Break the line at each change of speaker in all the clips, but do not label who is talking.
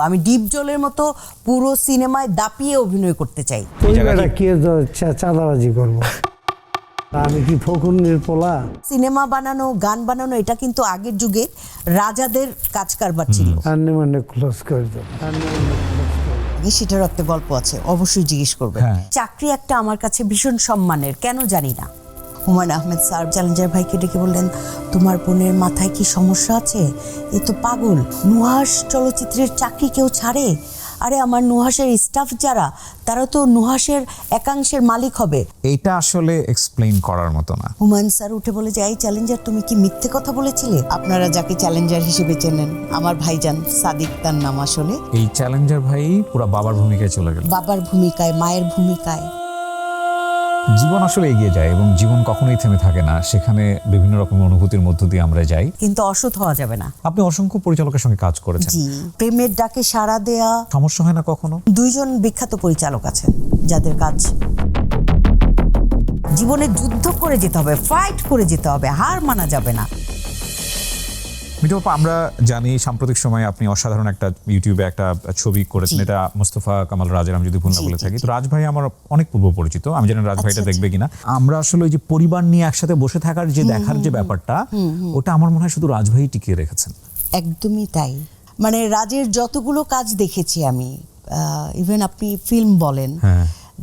আমি ডিপ জলের মতো পুরো সিনেমায় দাপিয়ে অভিনয় করতে চাই।
চাঁদাবাজি করবো আমি কি ফকুন্নির পোলা?
সিনেমা বানানো, গান বানানো এটা কিন্তু আগের যুগে রাজাদের কাজ কারবার ছিল।
ক্লোজ করে দাও।
সেটার একটা গল্প আছে, অবশ্যই জিজ্ঞেস করবে। চাকরি একটা আমার কাছে ভীষণ সম্মানের, কেন জানি না। হুমায়ুন আহমেদ স্যার চ্যালেঞ্জার ভাইকে ডেকে বললেন, তোমার বোনের মাথায় কি সমস্যা আছে? এ তো পাগল, নুহাস চলচ্চিত্রের চাকরি কেউ ছাড়ে? আরে আমার নুহাসের স্টাফ যারা, তারা তো নুহাসের একাংশের মালিক হবে।
এটা আসলে এক্সপ্লেইন করার মতো না।
হুমায়ুন স্যার উঠে বলে যে, এই চ্যালেঞ্জার, তুমি কি মিথ্যে কথা বলেছিলে? আপনারা যাকে চ্যালেঞ্জার হিসেবে চেনেন, আমার ভাইজান সাদিক তার নাম আসলে।
এই চ্যালেঞ্জার ভাই পুরো বাবার ভূমিকায় চলে গেল।
বাবার ভূমিকায়, মায়ের ভূমিকায়।
জীবন আসলে এগিয়ে যায় এবং জীবন কখনোই থেমে থাকে না, সেখানে বিভিন্ন রকম অনুভূতির মধ্য দিয়ে আমরা যাই।
কিন্তু অসৎ হওয়া যাবে না।
আপনি অসংখ্য পরিচালকের সঙ্গে কাজ করেছেন।
জি, প্রেমের ডাকে সাড়া দেয়া।
সমস্যা হয় না কখনো?
দুইজন বিখ্যাত পরিচালক আছেন যাদের কাজ জীবনে যুদ্ধ করে যেতে হবে, ফাইট করে যেতে হবে, হার মানা যাবে না।
মিঠু আপা, আমরা জানি সাম্প্রতিক সময়ে আপনি অসাধারণ একটা ইউটিউবে একটা ছবি করেছেন, এটা মোস্তফা কামাল রাজের, আমি যদি ভুল না বলে থাকি। তো রাজ ভাই আমার অনেক পূর্ব পরিচিত, আমি জানি রাজ ভাইটা দেখবে কিনা। আমরা আসলে ওই যে পরিবার নিয়ে একসাথে বসে থাকার যে দেখার যে ব্যাপারটা, ওটা আমার মনে হয় শুধু রাজ ভাই টিকিয়ে রেখেছেন।
একদমই তাই। মানে রাজের যতগুলো কাজ দেখেছি আমি, ইভেন আপনি ফিল্ম বলেন,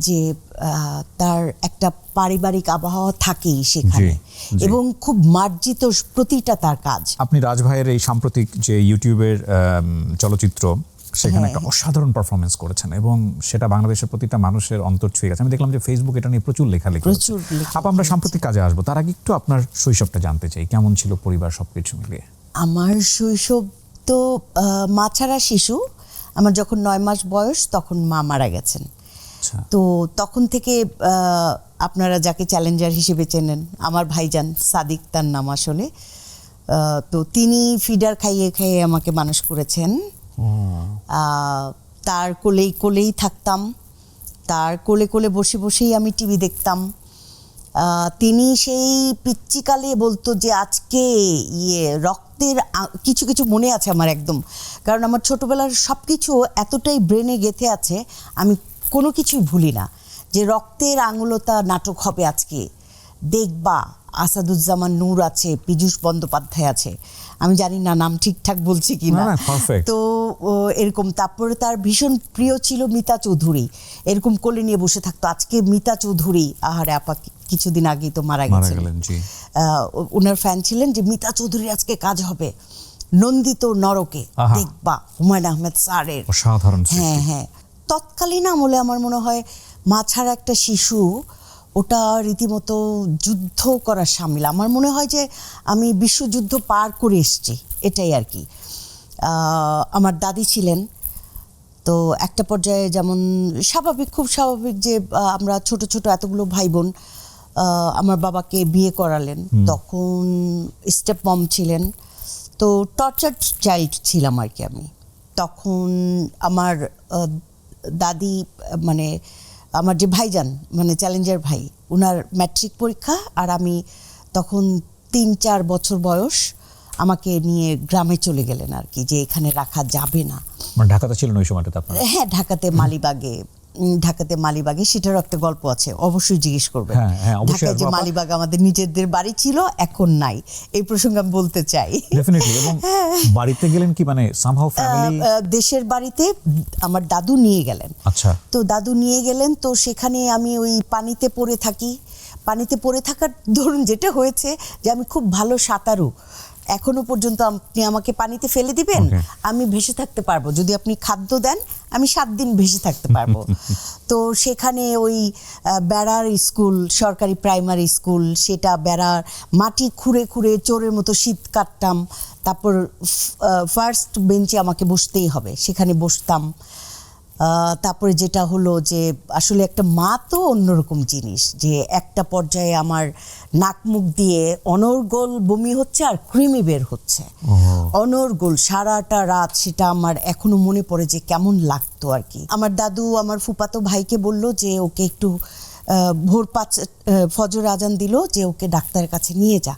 যে তার একটা পারিবারিক আবহাওয়া থাকেই সেখানে, এবং খুব মার্জিত প্রতিটা তার কাজ।
আপনি রাজ ভাইয়ের এই সাম্প্রতিক যে ইউটিউবের চলচ্চিত্র, সেখানে একটা অসাধারণ পারফরমেন্স করেছেন এবং সেটা বাংলাদেশের প্রতিটা মানুষের অন্তর ছুঁয়ে গেছে। আমি দেখলাম যে ফেসবুক এটা নিয়ে প্রচুর লেখালেখি হচ্ছে। আপা, আমরা সাম্প্রতিক কাজে আসবো, তার আগে একটু আপনার শৈশবটা জানতে চাই, কেমন ছিল পরিবার সবকিছু মিলিয়ে?
আমার শৈশব তো মা ছাড়া শিশু। আমার যখন 9 মাস বয়স তখন মা মারা গেছেন। তো তখন থেকে আপনারা যাকে চ্যালেঞ্জার হিসেবে চেনেন, আমার ভাইজান সাদিক তার নাম আসলে। তো তিনি ফিডার খাইয়ে খাইয়ে আমাকে মানুষ করেছেন। তার কোলেই কোলেই থাকতাম, তার কোলে কোলে বসে বসেই আমি টিভি দেখতাম। তিনি সেই পিচ্চিকালে বলতো যে আজকে রক্তের কিছু কিছু মনে আছে আমার একদম, কারণ আমার ছোটবেলার সব কিছু এতটাই ব্রেনে গেঁথে আছে, আমি কোনো কিছুই ভুলি না। যে রক্তের আঙুলতা নাটক হবে আজকে, দেখবা আসাদুজ্জামান নূর আছে, পীযূষ বন্দ্যোপাধ্যায় আছে, আমি জানি না নাম ঠিকঠাক বলছি কি না। তো এরকম। তারপরে তার ভীষণ প্রিয় ছিল মিতা চৌধুরী, এরকম কোলে নিয়ে বসে থাকতো। আজকে মিতা চৌধুরী, আহারে আপা কিছুদিন আগেই তো মারা গেছেন, ওনার ফ্যান ছিলেন, যে মিতা চৌধুরী আজকে কাজ হবে, নন্দিত নরকে দেখবা হুমায়ুন আহমেদ স্যারের।
অসাধারণ।
হ্যাঁ হ্যাঁ। তৎকালীন আমলে আমার মনে হয় মা ছাড়া একটা শিশু, ওটা রীতিমতো যুদ্ধ করার সামিল। আমার মনে হয় যে আমি বিশ্বযুদ্ধ পার করে এসেছি, এটাই আর কি। আমার দাদি ছিলেন, তো একটা পর্যায়ে যেমন স্বাভাবিক, খুব স্বাভাবিক যে আমরা ছোট ছোট এতগুলো ভাই বোন, আমার বাবাকে বিয়ে করালেন, তখন স্টেপ মম ছিলেন, তো টর্চার্ড চাইল্ড ছিলাম আর কি আমি। তখন আমার দাদি, মানে আমার যে ভাইজান, মানে চ্যালেঞ্জার ভাই, ওনার ম্যাট্রিক পরীক্ষা, আর আমি তখন 3-4 বছর বয়স, আমাকে নিয়ে গ্রামে চলে গেলেন আর কি, যে এখানে রাখা যাবে না।
ঢাকাতে ছিলেন ওই সময়টাতে আপনারা?
হ্যাঁ, ঢাকাতে মালিবাগে, সেটারও একটা গল্প আছে, অবশ্যই জিজ্ঞেস করবে। ঢাকায় যে মালিবাগ আমাদের নিজেদের বাড়ি ছিল, এখন নাই, এই প্রসঙ্গে আমি বলতে চাই।
ডেফিনেটলি। এবং বাড়িতে গেলেন কি, মানে সামহাউ ফ্যামিলি?
দেশের বাড়িতে আমার দাদু নিয়ে গেলেন।
আচ্ছা।
তো দাদু নিয়ে গেলেন, তো সেখানে আমি ওই পানিতে পড়ে থাকি। পানিতে পড়ে থাকার ধরুন যেটা হয়েছে, যে আমি খুব ভালো সাঁতারু, এখনো পর্যন্ত আপনি আমাকে পানিতে ফেলে দিবেন, আমি ভেসে থাকতে পারবো, যদি আপনি খাদ্য দেন আমি 7 দিন ভেসে থাকতে পারবো। তো সেখানে ওই বেড়ার স্কুল, সরকারি প্রাইমারি স্কুল, সেটা বেড়ার মাটি খুঁড়ে খুঁড়ে চোরের মতো শীত কাটতাম। তারপর ফার্স্ট বেঞ্চে আমাকে বসতেই হবে, সেখানে বসতাম। তারপরে যেটা হলো যে আসলে একটা মা তো অন্যরকম জিনিস, যে একটা পর্যায়ে আমার নাক মুখ দিয়ে অনর্গল বমি হচ্ছে আর কৃমি বের হচ্ছে, অনর্গল সারাটা রাত। সেটা আমার এখনো মনে পড়ে যে কেমন লাগতো আর কি। আমার দাদু আমার ফুফাতো ভাইকে বলল যে ওকে একটু ভোর 5 ফজর আজান দিল, যে ওকে ডাক্তারের কাছে নিয়ে যা।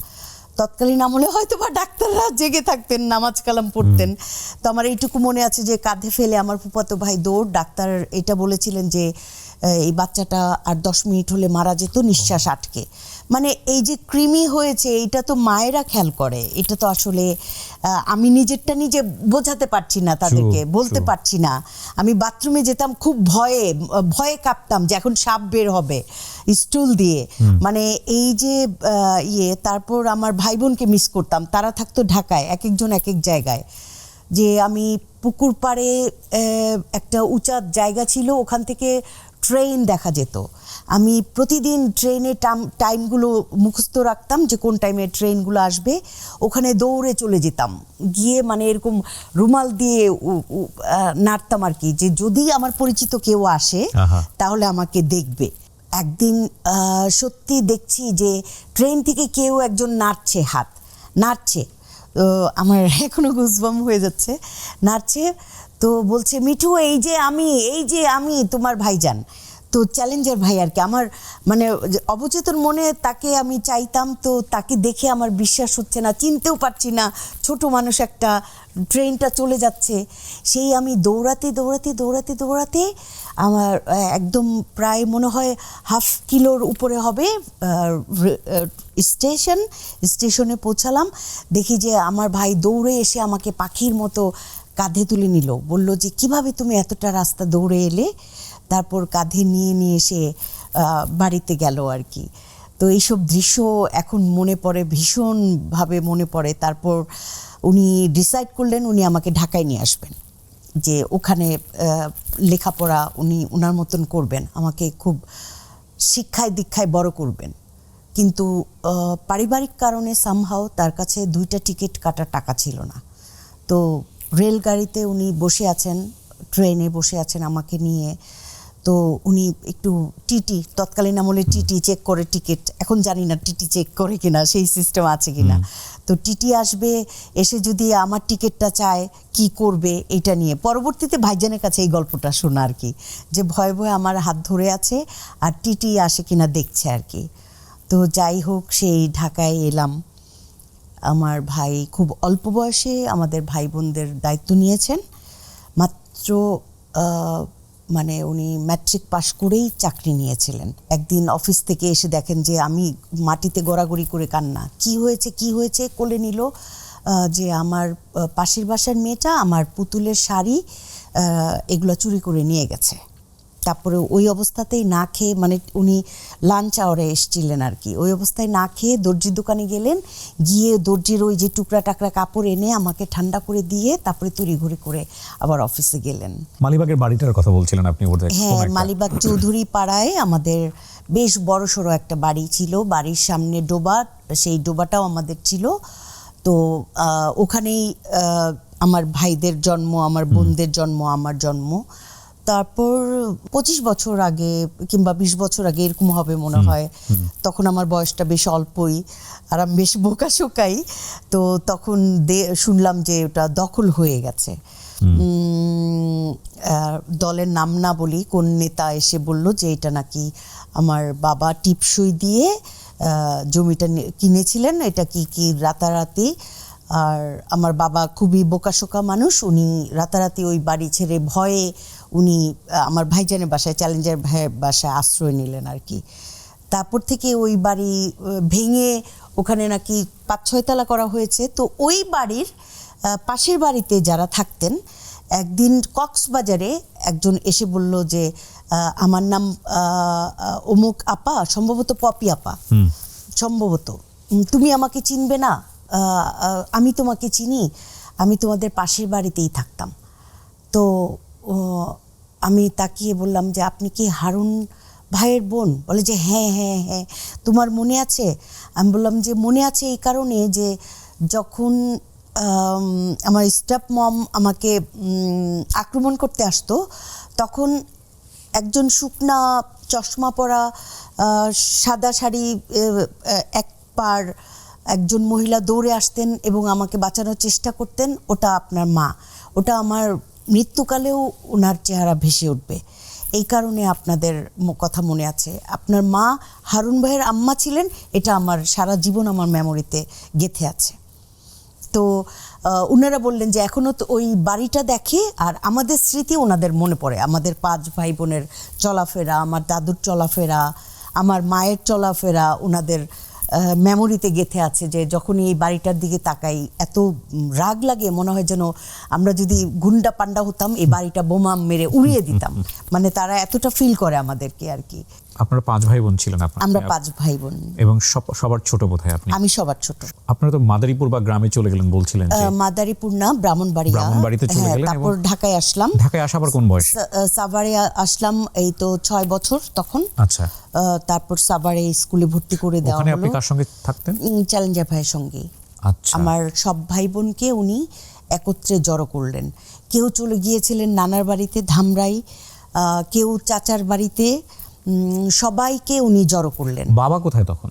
তৎকালীন আমলে হয়তো বা ডাক্তাররা জেগে থাকতেন, নামাজ কালাম পড়তেন। তো আমার এইটুকু মনে আছে যে কাঁধে ফেলে আমার ফুফাতো ভাই দৌড়, ডাক্তার এটা বলেছিলেন যে এই বাচ্চাটা আর 10 মিনিট হলে মারা যেত নিঃশ্বাস আটকে। মানে এই যে কৃমি হয়েছে এটা তো মায়েরা খেয়াল করে, এটা তো আসলে আমি নিজেরটা নিজে বোঝাতে পারছি না তাদেরকে, বলতে পারছি না। আমি বাথরুমে যেতাম খুব ভয়ে কাঁপতাম যে এখন সাপ বের হবে স্টুল দিয়ে। মানে এই যে তারপর আমার ভাই বোনকে মিস করতাম, তারা থাকতো ঢাকায়, এক একজন এক এক জায়গায়। যে আমি পুকুর পাড়ে একটা উঁচা জায়গা ছিল, ওখান থেকে ট্রেন দেখা যেত। আমি প্রতিদিন ট্রেনের টাইমগুলো মুখস্থ রাখতাম যে কোন টাইমে ট্রেনগুলো আসবে, ওখানে দৌড়ে চলে যেতাম, গিয়ে মানে এরকম রুমাল দিয়ে নাড়তাম আর কি, যে যদি আমার পরিচিত কেউ আসে তাহলে আমাকে দেখবে। একদিন সত্যি দেখছি যে ট্রেন থেকে কেউ একজন নাড়ছে, তো আমার এখনো গুজবাম হয়ে যাচ্ছে, নাড়ছে। তো বলছে, মিঠু এই যে আমি তোমার ভাইজান। তো চ্যালেঞ্জার ভাই আর কি। আমার মানে অবচেতন মনে তাকে আমি চাইতাম, তো তাকে দেখে আমার বিশ্বাস হচ্ছে না, চিনতেও পারছি না, ছোট মানুষ একটা, ট্রেনটা চলে যাচ্ছে। সেই আমি দৌড়াতে আমার একদম প্রায় মনে হয় 1/2 কিলোর উপরে হবে স্টেশনে পৌঁছালাম। দেখি যে আমার ভাই দৌড়ে এসে আমাকে পাখির মতো কাঁধে তুলে নিল, বলল যে কিভাবে তুমি এতটা রাস্তা দৌড়ে এলে। তারপর কাঁধে নিয়ে এসে বাড়িতে গেল আর কি। তো এইসব দৃশ্য এখন মনে পড়ে, ভীষণভাবে মনে পড়ে। তারপর উনি ডিসাইড করলেন উনি আমাকে ঢাকায় নিয়ে আসবেন, যে ওখানে লেখাপড়া উনি ওনার মতন করবেন, আমাকে খুব শিক্ষায় দীক্ষায় বড় করবেন। কিন্তু পারিবারিক কারণে সামহাও তার কাছে 2টা টিকিট কাটার টাকা ছিল না। তো রেলগাড়িতে উনি বসে আছেন, ট্রেনে বসে আছেন আমাকে নিয়ে। তো উনি একটু টিটি, তৎকালীন আমলে টিটি চেক করে টিকিট, এখন জানি না টিটি চেক করে কিনা, সেই সিস্টেম আছে কিনা। তো টিটি আসবে, এসে যদি আমার টিকিটটা চায় কি করবে এটা নিয়ে। পরবর্তীতে ভাইজানের কাছে এই গল্পটা শোনা আর কি, যে ভয়ে আমার হাত ধরে আছে আর টিটি আসে কিনা দেখছে আর কি। তো যাই হোক, সেই ঢাকায় এলাম। আমার ভাই খুব অল্প বয়সে আমাদের ভাই বোনদের দায়িত্ব নিয়েছেন। মাত্র মানে উনি ম্যাট্রিক পাশ করেই চাকরি নিয়েছিলেন। একদিন অফিস থেকে এসে দেখেন যে আমি মাটিতে গড়াগড়ি করে কান্না, কি হয়েছে কোলে নিল, যে আমার পাশের বাসার মেয়েটা আমার পুতুলের শাড়ি এগুলো চুরি করে নিয়ে গেছে। তারপরে ওই অবস্থাতেই না খেয়ে, মানে উনি লাঞ্চ আওয়ারে এসেছিলেন আর কি, ওই অবস্থায় না খেয়ে দর্জির দোকানে গেলেন, গিয়ে দর্জির ওই যে টুকরা টাকরা কাপড় এনে আমাকে ঠান্ডা করে দিয়ে তারপরে তড়িঘড়ি করে আবার অফিসে গেলেন।
মালিবাগের বাড়িটার কথা বলছিলেন আপনি?
হ্যাঁ, মালিবাগ চৌধুরী পাড়ায় আমাদের বেশ বড়সড় একটা বাড়ি ছিল, বাড়ির সামনে ডোবা, সেই ডোবাটাও আমাদের ছিল। তো ওখানেই আমার ভাইদের জন্ম, আমার বোনদের জন্ম, আমার জন্ম। তারপর 25 বছর আগে কিংবা 20 বছর আগে এরকম হবে মনে হয়। তখন আমার বয়সটা বেশ অল্পই, আর আমি বেশ বোকাশোকাই। তো তখন শুনলাম যে ওটা দখল হয়ে গেছে। দলের নাম না বলি, কোন নেতা এসে বলল যে এটা নাকি আমার বাবা টিপসই দিয়ে জমিটা কিনেছিলেন, এটা কি রাতারাতি। আর আমার বাবা খুবই বোকাশোকা মানুষ, উনি রাতারাতি ওই বাড়ি ছেড়ে ভয়ে উনি আমার ভাইজানের বাসায়, চ্যালেঞ্জার ভাইয়ের বাসায় আশ্রয় নিলেন আর কি। তারপর থেকে ওই বাড়ি ভেঙে ওখানে নাকি 5-6 তলা করা হয়েছে। তো ওই বাড়ির পাশের বাড়িতে যারা থাকতেন, একদিন কক্সবাজারে একজন এসে বলল যে আমার নাম অমুক আপা, সম্ভবত পপি আপা, সম্ভবত তুমি আমাকে চিনবে না, আমি তোমাকে চিনি, আমি তোমাদের পাশের বাড়িতেই থাকতাম। তো আমি তাকিয়ে বললাম যে আপনি কি হারুন ভাইয়ের বোন? বলে যে হ্যাঁ হ্যাঁ হ্যাঁ, তোমার মনে আছে? আমি বললাম যে মনে আছে এই কারণে যে যখন আমার স্টাফ মম আমাকে আক্রমণ করতে আসতো, তখন একজন শুকনা চশমা পরা সাদা শাড়ি এক পার একজন মহিলা দৌড়ে আসতেন এবং আমাকে বাঁচানোর চেষ্টা করতেন। ওটা আপনার মা, ওটা আমার মৃত্যুকালেও ওনার চেহারা ভেসে উঠবে। এই কারণে আপনাদের কথা মনে আছে। আপনার মা হারুন ভাইয়ের আম্মা ছিলেন, এটা আমার সারা জীবন আমার মেমোরিতে গেঁথে আছে। তো ওনারা বললেন যে এখনও তো ওই বাড়িটা দেখে আর আমাদের স্মৃতি ওনাদের মনে পড়ে, আমাদের 5 ভাই বোনের চলাফেরা, আমার দাদুর চলাফেরা, আমার মায়ের চলাফেরা ওনাদের মেমোরিতে গেঁথে আছে। যে যখনই এই বাড়িটার দিকে তাকাই এত রাগ লাগে, মনে হয় যেন আমরা যদি গুন্ডা পান্ডা হতাম এই বাড়িটা বোমা মেরে উড়িয়ে দিতাম। মানে তারা এতটা ফিল করে আমাদেরকে আর কি।
আপনারা 5 ভাই বোন ছিলেন
আমরা 5 ভাই বোন
এবং সবার ছোট বোধহয় আপনি।
আমি সবার ছোট।
আপনারা তো মাদারীপুর বা গ্রামে চলে গেলেন বলছিলেন যে।
মাদারীপুর না, ব্রাহ্মণবাড়িতে
চলে গেলেন।
তারপর ঢাকায় আসলাম।
ঢাকায় আসার কোন বয়সে?
সাভারে আসলাম এই তো 6 বছর তখন।
আচ্ছা।
তারপর সাভারে স্কুলে ভর্তি করে দেওয়া
ওখানে
হলো।
আপনি কার সঙ্গে থাকতেন?
চ্যালেঞ্জার ভাইয়ের সঙ্গে।
আচ্ছা।
আমার সব ভাই বোনকে উনি একত্রে জড়ো করলেন। কেউ চলে গিয়েছিলেন নানার বাড়িতে ধামরাই, কেউ চাচার বাড়িতে, সবাইকে উনি জড়ো করলেন।
বাবা কোথায় তখন?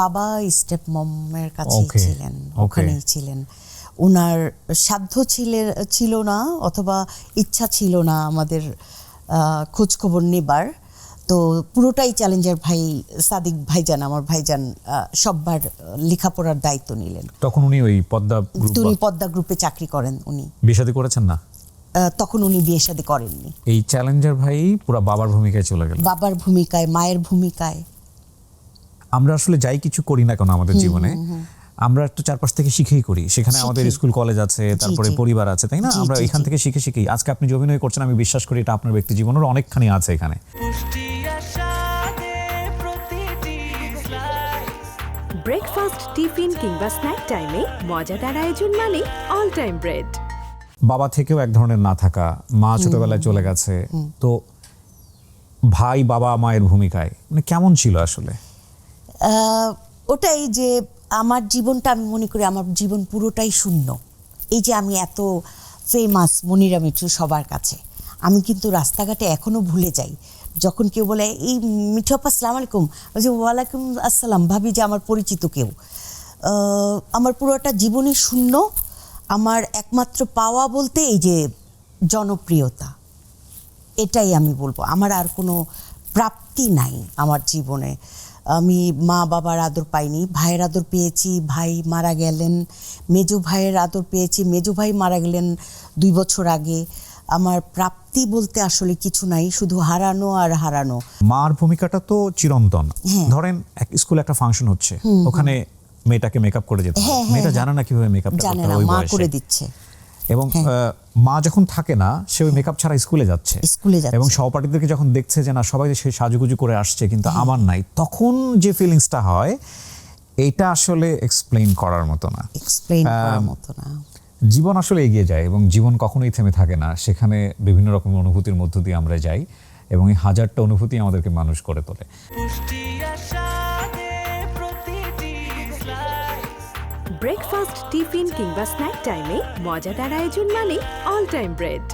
বাবা স্টেপ মমের কাছেই
Okay,
ছিলেন,
okay.
ওখানেই ছিলেন। ওনার সাধ্য ছিল না অথবা ইচ্ছা ছিল না আমাদের খোঁজ খবর নেবার। তো পুরোটাই চ্যালেঞ্জার ভাই সাদিক ভাইজান, আমার ভাইজান সববার লেখাপড়ার দায়িত্ব নিলেন।
তখন উনি ওই পদ্মা গ্রুপ
উনি পদ্মা গ্রুপে চাকরি করেন। উনি
বিয়ে শাদী করেছেন না?
তখন উনি বিয়ে শাদী করেননি।
এই চ্যালেঞ্জার ভাই পুরো বাবার ভূমিকায় চলে গেল।
বাবার ভূমিকায়, মায়ের ভূমিকায়।
আমরা আসলে যাই কিছু করি না কেন আমাদের জীবনে, আমরা একটু চারপাশ থেকে শিখেই করি। সেখানে আমাদের স্কুল কলেজ আছে, তারপরে পরিবার আছে, তাই না? আমরা এখান থেকে শিখেই আজকে আপনি যে অভিনয় করছেন, আমি বিশ্বাস করি এটা আপনার ব্যক্তি জীবনের অনেকখানি আছে এখানে।
ব্রেকফাস্ট, টিফিন কিংবা স্ন্যাক টাইমে মজাদার আয়োজন মানে অল টাইম ব্রেড।
বাবা থেকেও এক ধরনের না থাকা, মা ছোটবেলায় চলে গেছে, তো ভাই বাবা মায়ের ভূমিকায় মানে কেমন ছিল আসলে?
ওটাই যে আমার জীবনটা, আমি মনে করি আমার জীবন পুরোটাই শূন্য। এই যে আমি এত ফেমাস মনিরা মিঠু সবার কাছে, আমি কিন্তু রাস্তাঘাটে এখনও ভুলে যাই। যখন কেউ বলে এই মিঠু আপা আসসালামু আলাইকুম, বলছি ওয়ালাইকুম আসসালাম, ভাবি যে আমার পরিচিত কেউ। আমার পুরোটা জীবনই শূন্য। আমার একমাত্র পাওয়া বলতে এই যে জনপ্রিয়তা, এটাই আমি বলবো। আমার আর কোনো প্রাপ্তি নাই আমার জীবনে। আমি মা বাবার আদর পাইনি, ভাইয়ের আদর পেয়েছি, ভাই মারা গেলেন। মেজো ভাইয়ের আদর পেয়েছি, মেজো ভাই মারা গেলেন 2 বছর আগে। আমার প্রাপ্তি বলতে আসলে কিছু নাই, শুধু হারানো আর হারানো।
মার ভূমিকাটা তো চিরন্তন। ধরেন এক স্কুলে একটা ফাংশন হচ্ছে, ওখানে মেয়েটাকে মেকআপ করে যেতে হবে। মেয়েটা জানে না কিভাবে মেকআপটা
জানে
করতে
না,
হয় ওই
মা
বয়সে।
করে দিচ্ছে।
এবং মা যখন থাকে না, সে ওই মেকআপ ছাড়া স্কুলে যাচ্ছে এবং সহপাঠীদেরকে যখন দেখছে যে না সবাই সে সাজুগুজু করে আসছে কিন্তু আমার নাই, তখন যে ফিলিংসটা হয় এটা আসলে এক্সপ্লেইন করার মতো না। জীবন আসলে এগিয়ে যায় এবং জীবন কখনোই থেমে থাকে না। সেখানে বিভিন্ন রকম অনুভূতির মধ্য দিয়ে আমরা যাই এবং এই হাজারটা অনুভূতি আমাদেরকে মানুষ করে তোলে।
ব্রেকফাস্ট, টিফিন কিংবা স্ন্যাক টাইমে মজাদার আয়োজন মানে অল টাইম ব্রেড।